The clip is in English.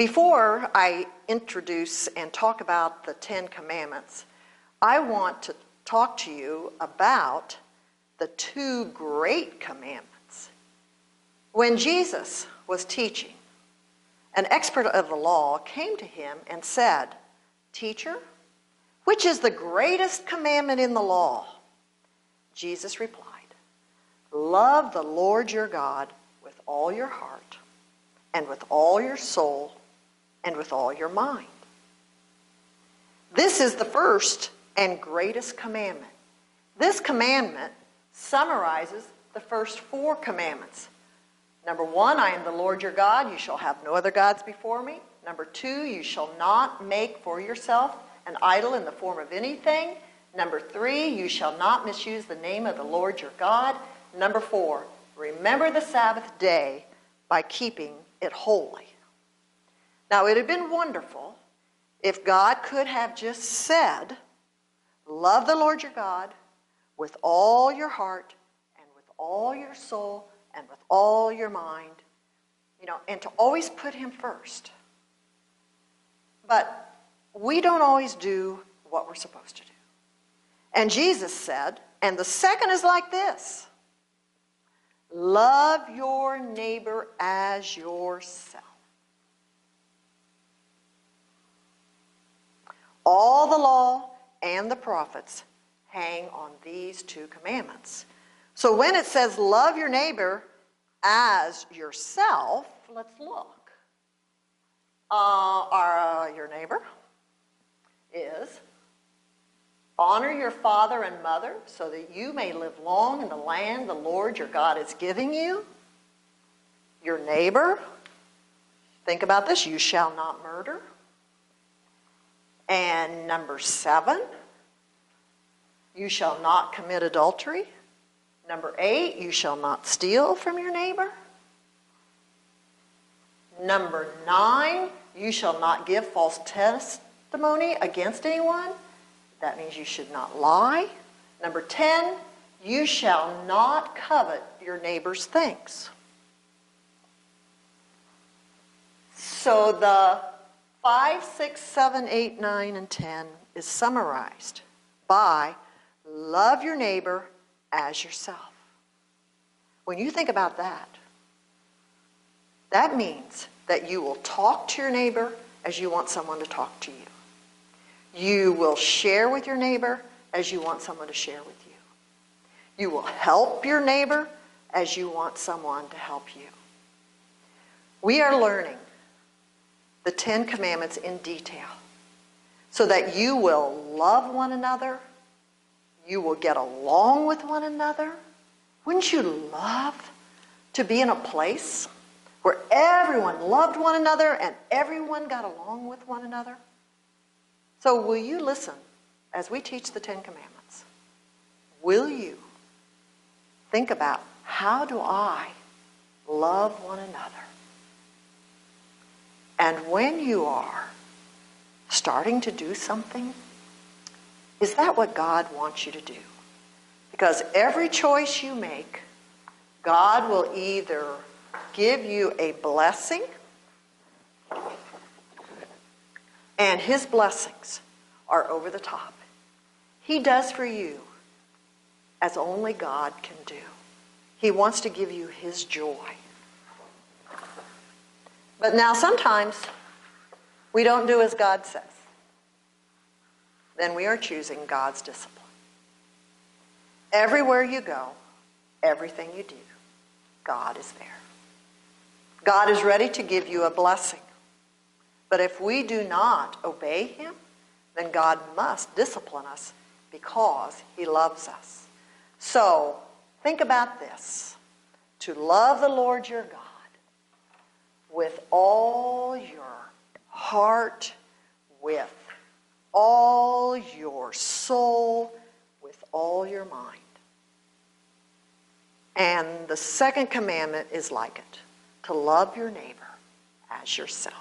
Before I introduce and talk about the Ten Commandments, I want to talk to you about the two great commandments. When Jesus was teaching, an expert of the law came to him and said, "Teacher, which is the greatest commandment in the law?" Jesus replied, "Love the Lord your God with all your heart, and with all your soul, and with all your mind. This is the first and greatest commandment." This commandment summarizes the first four commandments. Number one, I am the Lord your God. You shall have no other gods before me. Number two, you shall not make for yourself an idol in the form of anything. Number three, you shall not misuse the name of the Lord your God. Number four, remember the Sabbath day by keeping it holy. Now, it had been wonderful if God could have just said, love the Lord your God with all your heart and with all your soul and with all your mind, and to always put him first. But we don't always do what we're supposed to do. And Jesus said, and the second is like this: love your neighbor as yourself. All the law and the prophets hang on these two commandments. So when it says love your neighbor as yourself, let's look. Your neighbor is honor your father and mother so that you may live long in the land the Lord your God is giving you. Your neighbor, think about this, you shall not murder. And number 7, you shall not commit adultery. Number 8, you shall not steal from your neighbor. Number 9, you shall not give false testimony against anyone. That means you should not lie. Number 10, you shall not covet your neighbor's things. So the 5, 6, 7, 8, 9, and 10 is summarized by love your neighbor as yourself. When you think about that, that means that you will talk to your neighbor as you want someone to talk to you. You will share with your neighbor as you want someone to share with you. You will help your neighbor as you want someone to help you. We are learning the 10 Commandments in detail so that you will love one another, you will get along with one another. Wouldn't you love to be in a place where everyone loved one another and everyone got along with one another? So will you listen as we teach the 10 Commandments? Will you think about, how do I love one another? And when you are starting to do something, is that what God wants you to do? Because every choice you make, God will either give you a blessing, and his blessings are over the top. He does for you as only God can do. He wants to give you his joy. But now sometimes we don't do as God says. Then we are choosing God's discipline. Everywhere you go, everything you do, God is there. God is ready to give you a blessing. But if we do not obey him, then God must discipline us because he loves us. So think about this: to love the Lord your God with all your heart, with all your soul, with all your mind. And the second commandment is like it: to love your neighbor as yourself.